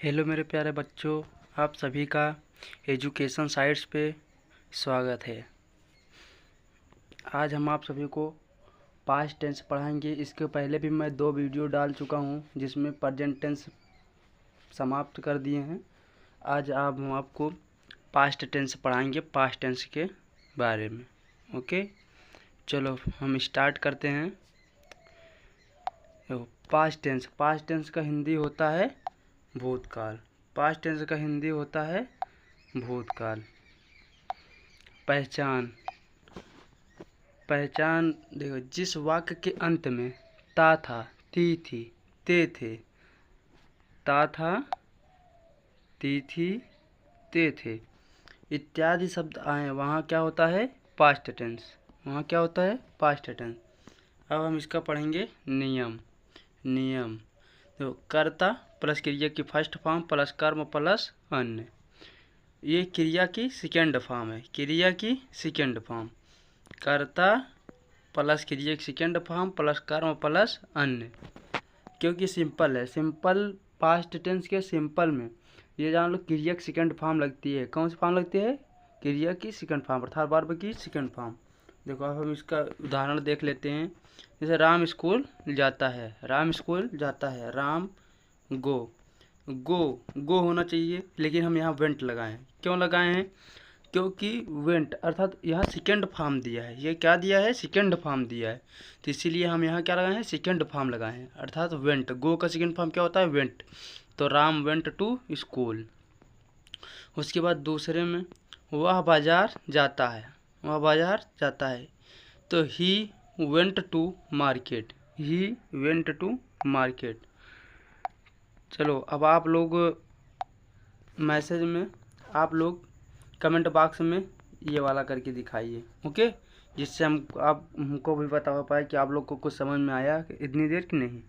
Hello मेरे प्यारे बच्चों, आप सभी का एजुकेशन साइट्स पे स्वागत है। आज हम आप सभी को पास्ट टेंस पढ़ाएंगे। इसके पहले भी मैं 2 वीडियो डाल चुका हूं जिसमें प्रेजेंट टेंस समाप्त कर दिए हैं। आज आप हम आपको पास्ट टेंस पढ़ाएंगे, पास्ट टेंस के बारे में। ओके, चलो हम स्टार्ट करते हैं। पास्ट टेंस का हिंदी होता है भूतकाल। पास्ट टेंस का हिंदी होता है भूतकाल। पहचान देखो, जिस वाक्य के अंत में ता था, ती थी, ते थे, ता था, ती थी, ते थे इत्यादि शब्द आए, वहाँ क्या होता है? Past tense. वहाँ क्या होता है? Past tense. अब हम इसका पढ़ेंगे नियम। तो कर्ता प्लस क्रिया की फर्स्ट फॉर्म प्लस कर्म प्लस अन्य, ये क्रिया की सेकेंड फॉर्म है। क्रिया की सेकेंड फॉर्म कर्ता प्लस क्रिया की सेकेंड फॉर्म प्लस कर्म प्लस अन्य, क्योंकि सिंपल है। सिंपल पास्ट टेंस के सिंपल में ये जान लो क्रिया की सेकेंड फॉर्म लगती है। कौन सी फॉर्म लगती है? क्रिया की सेकेंड फॉर्म अर्थात वर्ब की सेकेंड फॉर्म। देखो, अब हम इसका उदाहरण देख लेते हैं। जैसे राम स्कूल जाता है, राम स्कूल जाता है, राम गो होना चाहिए, लेकिन हम यहाँ वेंट लगाए हैं। क्यों लगाए हैं? क्योंकि वेंट अर्थात यहाँ सेकेंड फॉर्म दिया है। ये क्या दिया है? सेकेंड फॉर्म दिया है, तो इसीलिए हम यहाँ क्या लगाए हैं? सेकेंड फॉर्म लगाए हैं, अर्थात वेंट। गो का सेकेंड फॉर्म क्या होता है? वेंट। तो राम वेंट टू स्कूल। उसके बाद दूसरे में वह बाजार जाता है, वह बाजार जाता है, तो he went to market, he went to market. चलो, अब आप लोग मैसेज में, आप लोग कमेंट बॉक्स में ये वाला करके दिखाइए, ओके, जिससे हमको भी पता हो पाए कि आप लोग को कुछ समझ में आया इतनी देर कि नहीं।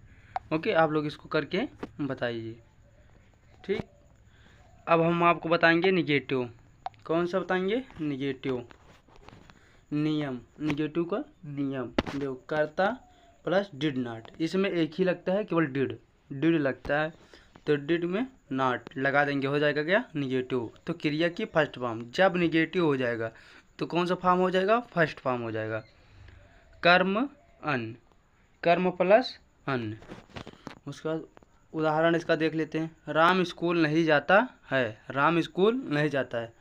ओके, आप लोग इसको करके बताइए, ठीक। अब हम आपको बताएंगे निगेटिव। कौन सा बताएंगे? निगेटिव नियम। निगेटिव का नियम देखो, कर्ता प्लस डिड नॉट, इसमें एक ही लगता है, केवल डिड लगता है, तो डिड में नॉट लगा देंगे, हो जाएगा क्या? निगेटिव। तो क्रिया की फर्स्ट फॉर्म जब निगेटिव हो जाएगा तो कौन सा फॉर्म हो जाएगा? फर्स्ट फॉर्म हो जाएगा। कर्म अन, कर्म प्लस अन। उसका उदाहरण इसका देख लेते हैं। राम स्कूल नहीं जाता है, राम स्कूल नहीं जाता है,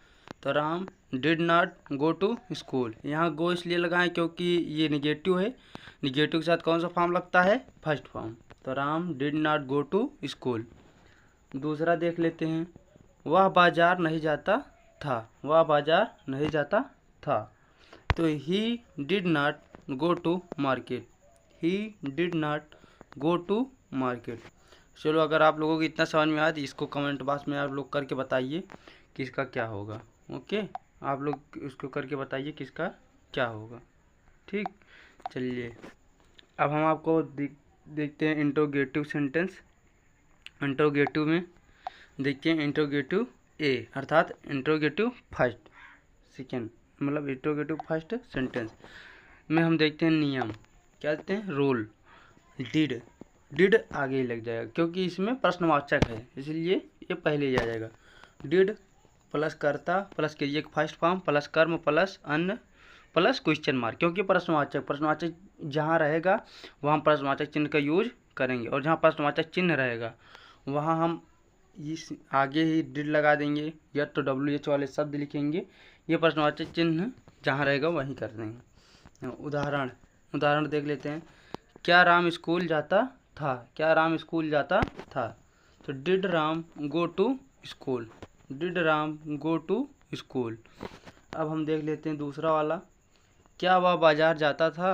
तो Ram did not go to school. यहाँ गो इसलिए लगाएं क्योंकि ये निगेटिव है। निगेटिव के साथ कौन सा फॉर्म लगता है? First form. तो Ram did not go to school. दूसरा देख लेते हैं। वह बाजार नहीं जाता था, वह बाजार नहीं जाता था, तो he did not go to market, he did not go to market. चलो, अगर आप लोगों को इतना समझ में आया तो इसको कमेंट बॉक्स में आप लोग करके बताइए कि इसका क्या होगा। ओके, आप लोग इसको करके बताइए किसका क्या होगा, ठीक। चलिए, अब हम आपको देखते हैं इंट्रोगेटिव सेंटेंस। इंट्रोगेटिव में देखिए, इंट्रोगेटिव ए अर्थात इंट्रोगेटिव फर्स्ट सेकेंड, मतलब इंट्रोगेटिव फर्स्ट सेंटेंस में हम देखते हैं नियम। क्या देखते हैं? रूल। डिड आगे ही लग जाएगा क्योंकि इसमें प्रश्नवाचक है, इसलिए ये पहले ही आ जाएगा। डिड प्लस कर्ता प्लस क्रिया का फर्स्ट फॉर्म प्लस कर्म प्लस अन्य प्लस क्वेश्चन मार्क, क्योंकि प्रश्नवाचक जहाँ रहेगा वहाँ प्रश्नवाचक चिन्ह का यूज करेंगे, और जहाँ प्रश्नवाचक चिन्ह रहेगा वहाँ हम इस आगे ही डिड लगा देंगे, या तो WH वाले शब्द लिखेंगे। ये प्रश्नवाचक चिन्ह जहाँ रहेगा वहीं कर देंगे। उदाहरण देख लेते हैं। क्या राम स्कूल जाता था, क्या राम स्कूल जाता था, तो did Ram go to school, did Ram go to school. अब हम देख लेते हैं दूसरा वाला। क्या वह बाजार जाता था,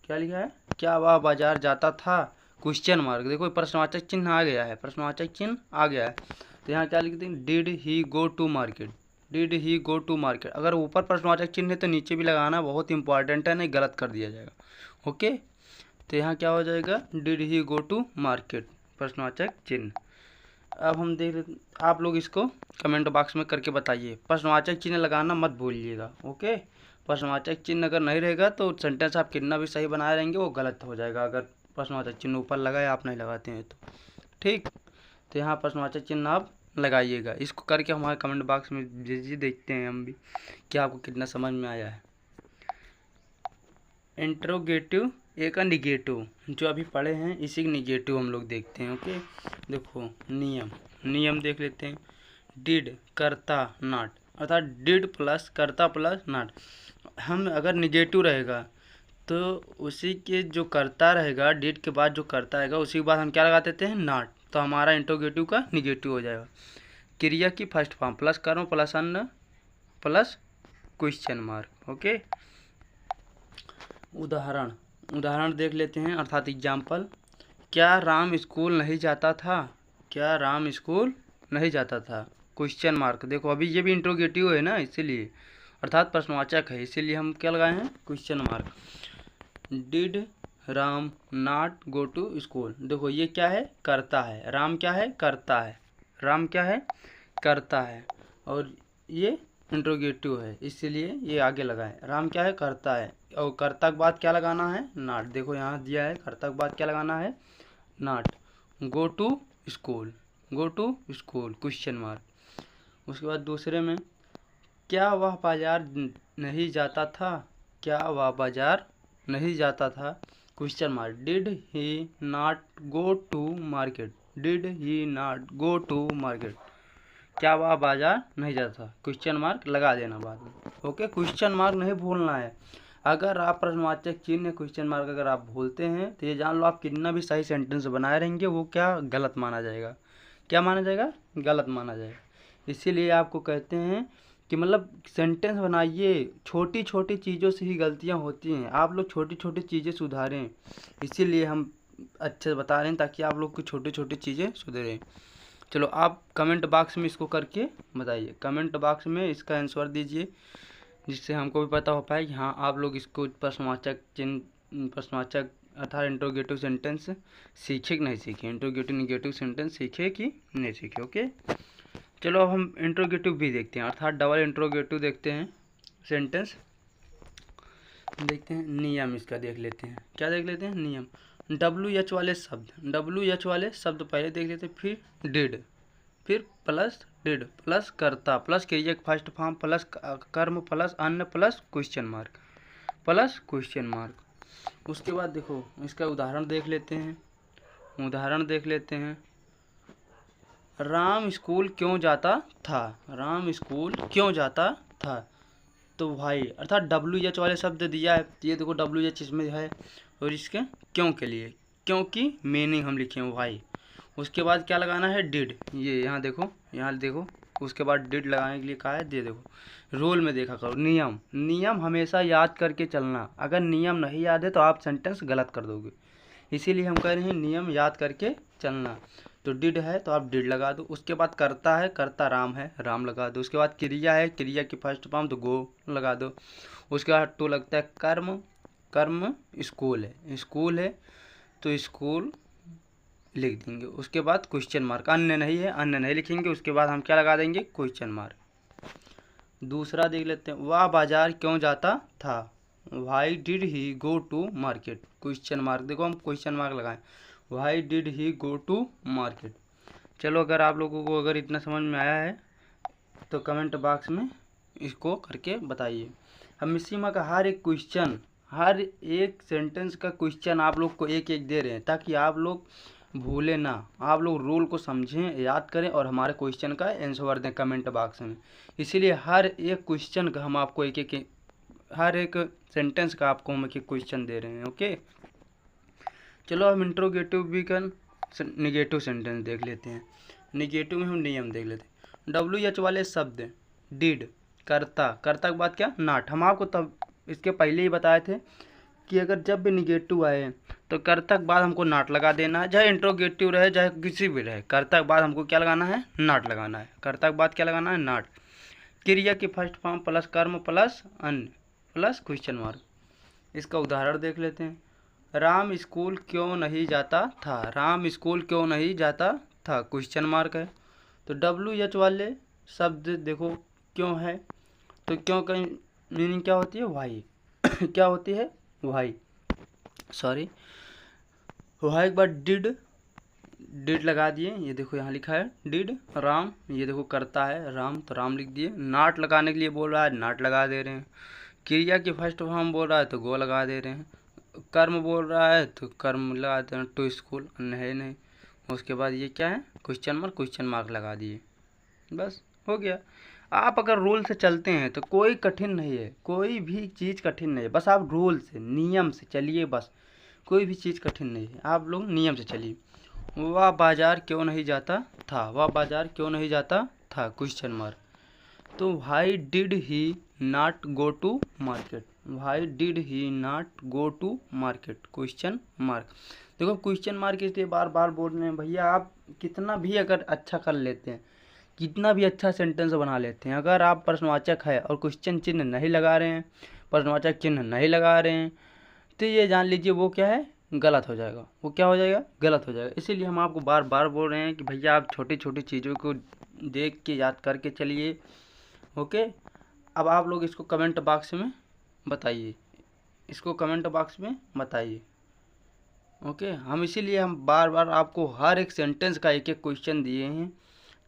क्या लिखा है? क्या वह बाजार जाता था, क्वेश्चन मार्क। देखो, प्रश्नवाचक चिन्ह आ गया है, प्रश्नवाचक चिन्ह आ गया है, तो यहाँ क्या लिखते हैं? Did he go to market, did he go to market. अगर ऊपर प्रश्नवाचक चिन्ह है तो नीचे भी लगाना बहुत इंपॉर्टेंट है, नहीं गलत कर दिया जाएगा। ओके, तो यहाँ क्या हो जाएगा? Did he go to market, प्रश्नवाचक चिन्ह। अब हम देख, आप लोग इसको कमेंट बॉक्स में करके बताइए। प्रश्नवाचक चिन्ह लगाना मत भूलिएगा, ओके। प्रश्नवाचक चिन्ह अगर नहीं रहेगा तो सेंटेंस आप कितना भी सही बनाए रहेंगे वो गलत हो जाएगा, अगर प्रश्नवाचक चिन्ह ऊपर लगाए आप नहीं लगाते हैं तो, ठीक। तो यहाँ प्रश्नवाचक चिन्ह आप लगाइएगा। इसको करके हमारे कमेंट बॉक्स में भेजिए, देखते हैं हम भी कि आपको कितना समझ में आया है। इंट्रोगेटिव एक निगेटिव जो अभी पढ़े हैं, इसी के निगेटिव हम लोग देखते हैं। ओके, देखो नियम देख लेते हैं। डिड करता नॉट, अर्थात डिड प्लस करता प्लस नॉट। हम अगर निगेटिव रहेगा तो उसी के जो करता रहेगा, डिड के बाद जो करता रहेगा उसी के बाद हम क्या लगा देते हैं, नॉट। तो हमारा इंट्रोगेटिव का निगेटिव हो जाएगा। क्रिया की फर्स्ट फॉर्म प्लस कर्म प्लस अन्न प्लस क्वेश्चन मार्क। ओके, उदाहरण देख लेते हैं, अर्थात एग्जाम्पल। क्या राम स्कूल नहीं जाता था? क्या राम स्कूल नहीं जाता था? Question mark. देखो अभी ये भी इंट्रोगेटिव है ना, इसीलिए अर्थात प्रश्नवाचक है, इसीलिए हम क्या लगाए हैं, question mark. Did Ram not go to school? देखो ये क्या है, करता है। राम क्या है, करता है। राम क्या है, करता है, और ये इंट्रोगेटिव है, इसीलिए ये आगे लगाए। राम क्या है, करता है, और कर्ता के बाद क्या लगाना है, नॉट। देखो यहाँ दिया है, कर्ता के बाद क्या लगाना है, not. Go to school, go to school question mark. उसके बाद दूसरे में, क्या वह बाजार नहीं जाता था? क्या वह बाजार नहीं जाता था? Question mark. Did he not go to market? Did he not go to market? क्या वह बाजार नहीं जाता? क्वेश्चन मार्क लगा देना बाद में। ओके, क्वेश्चन मार्क नहीं भूलना है। अगर आप प्रश्नवाचक चिन्ह क्वेश्चन मार्क अगर आप भूलते हैं तो ये जान लो, आप कितना भी सही सेंटेंस बनाए रहेंगे वो क्या गलत माना जाएगा। क्या माना जाएगा, गलत माना जाएगा। इसीलिए आपको कहते हैं कि मतलब सेंटेंस बनाइए, छोटी छोटी चीज़ों से ही गलतियां होती हैं। आप लोग छोटी छोटी चीज़ें सुधारें, इसीलिए हम अच्छे से बता रहे हैं ताकि आप लोग की छोटी छोटी चीज़ें सुधरें। चलो आप कमेंट बॉक्स में इसको करके बताइए, कमेंट बॉक्स में इसका आंसर दीजिए, जिससे हमको भी पता हो पाए कि हाँ आप लोग इसको प्रश्नवाचक अर्थात इंट्रोगेटिव सेंटेंस सीखे कि नहीं सीखे, इंट्रोगेटिव निगेटिव सेंटेंस सीखे कि नहीं सीखे। ओके, चलो अब हम इंट्रोगेटिव भी देखते हैं, अर्थात डबल इंट्रोगेटिव देखते हैं। सेंटेंस देखते हैं, नियम इसका देख लेते हैं। क्या देख लेते हैं, नियम। WH वाले शब्द, WH वाले शब्द पहले देख लेते हैं, फिर डिड, फिर प्लस डिड प्लस करता प्लस क्रिया फर्स्ट फॉर्म प्लस कर्म प्लस अन्न plus question mark plus question mark. उसके बाद देखो इसका उदाहरण देख लेते हैं। राम स्कूल क्यों जाता था? राम स्कूल क्यों जाता था? तो भाई अर्थात WH वाले शब्द दिया है, ये देखो WH इसमें है, और इसके क्यों के लिए, क्योंकि मीनिंग हम लिखे हैं भाई। उसके बाद क्या लगाना है, डिड। ये यहाँ देखो उसके बाद डिड लगाने के लिए कहा है, ये देखो रोल में देखा करो। नियम हमेशा याद करके चलना, अगर नियम नहीं याद है तो आप सेंटेंस गलत कर दोगे, इसीलिए हम कह रहे हैं नियम याद करके चलना। तो डिड है तो आप डिड लगा दो। उसके बाद करता है, करता राम है, राम लगा दो। उसके बाद क्रिया है, क्रिया की फर्स्ट फॉर्म तो गो लगा दो। उसके बाद टू लगता है कर्म स्कूल है तो स्कूल लिख देंगे। उसके बाद क्वेश्चन मार्क, अन्य नहीं लिखेंगे। उसके बाद हम क्या लगा देंगे, क्वेश्चन मार्क। दूसरा देख लेते हैं, वह बाजार क्यों जाता था? Why did he go to market? Question mark. देखो हम क्वेश्चन मार्क लगाएं, why did he go to market. चलो अगर आप लोगों को अगर इतना समझ में आया है तो कमेंट बॉक्स में इसको करके बताइए। हम इसी में का हर एक सेंटेंस का क्वेश्चन आप लोग को एक एक दे रहे हैं, ताकि आप लोग भूले ना, आप लोग रूल को समझें, याद करें और हमारे क्वेश्चन का आंसर दें कमेंट बॉक्स में। इसीलिए हर एक क्वेश्चन का हम आपको हर एक सेंटेंस का आपको हम एक क्वेश्चन दे रहे हैं। ओके, चलो हम इंट्रोगेटिव भी कर निगेटिव सेंटेंस देख लेते हैं। निगेटिव में हम नियम देख लेते हैं। WH वाले शब्द डिड, करता के बाद क्या, नॉट। हम आपको तब इसके पहले ही बताए थे कि अगर जब भी निगेटिव आए तो कर्ता के बाद हमको नॉट लगा देना है, चाहे इंट्रोगेटिव रहे चाहे किसी भी रहे, कर्ता के बाद हमको क्या लगाना है, नॉट लगाना है। कर्ता के बाद क्या लगाना है, नॉट। क्रिया की फर्स्ट फॉर्म प्लस कर्म प्लस अन्न प्लस क्वेश्चन मार्क। इसका उदाहरण देख लेते हैं। राम स्कूल क्यों नहीं जाता था? राम स्कूल क्यों नहीं जाता था? क्वेश्चन मार्क है। तो WH वाले शब्द देखो क्यों है, तो क्यों का मीनिंग क्या होती है, वाई क्या होती है, वाई के बाद डिड लगा दिए, ये देखो यहाँ लिखा है डिड राम, ये देखो करता है राम तो राम लिख दिए। नाट लगाने के लिए बोल रहा है, नाट लगा दे रहे हैं। क्रिया की फर्स्ट फॉर्म बोल रहा है तो गो लगा दे रहे हैं। कर्म बोल रहा है तो कर्म लगा दे रहे हैं, टू स्कूल है नहीं। उसके बाद ये क्या है, क्वेश्चन मार्क लगा दिए, बस हो गया। आप अगर रूल से चलते हैं तो कोई कठिन नहीं है, कोई भी चीज़ कठिन नहीं है, बस आप रूल से नियम से चलिए, बस कोई भी चीज़ कठिन नहीं है, आप लोग नियम से चलिए। वह बाजार क्यों नहीं जाता था, वह बाजार क्यों नहीं जाता था, क्वेश्चन मार्क। तो why did he not go to market, why did he not go to market, question mark. देखो क्वेश्चन मार्क इसलिए बार बार बोल रहे हैं भैया, आप कितना भी अगर अच्छा कर लेते हैं, कितना भी अच्छा सेंटेंस बना लेते हैं, अगर आप प्रश्नवाचक है और क्वेश्चन चिन्ह नहीं लगा रहे हैं, प्रश्नवाचक चिन्ह नहीं लगा रहे हैं, तो ये जान लीजिए वो क्या है, गलत हो जाएगा। वो क्या हो जाएगा, गलत हो जाएगा। इसीलिए हम आपको बार बार बोल रहे हैं कि भैया आप छोटी छोटी चीज़ों को देख के याद करके चलिए। ओके, अब आप लोग इसको कमेंट बॉक्स में बताइए, इसको कमेंट बॉक्स में बताइए। ओके, हम इसीलिए हम बार बार आपको हर एक सेंटेंस का एक एक क्वेश्चन दिए हैं,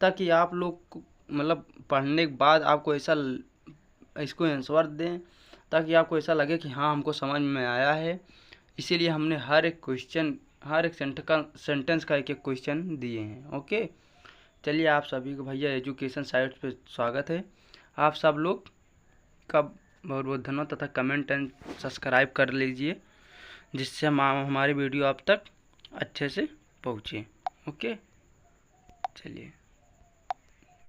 ताकि आप लोग मतलब पढ़ने के बाद आपको ऐसा इसको आंसर दें, ताकि आपको ऐसा लगे कि हाँ हमको समझ में आया है। इसीलिए हमने हर एक क्वेश्चन, हर एक सेंटेंस का एक एक क्वेश्चन दिए हैं। ओके, चलिए आप सभी को भैया एजुकेशन साइट पे स्वागत है। आप सब लोग का बहुत बहुत धन्यवाद, तथा कमेंट एंड सब्सक्राइब कर लीजिए, जिससे हमारी वीडियो आप तक अच्छे से पहुँचे। ओके, चलिए।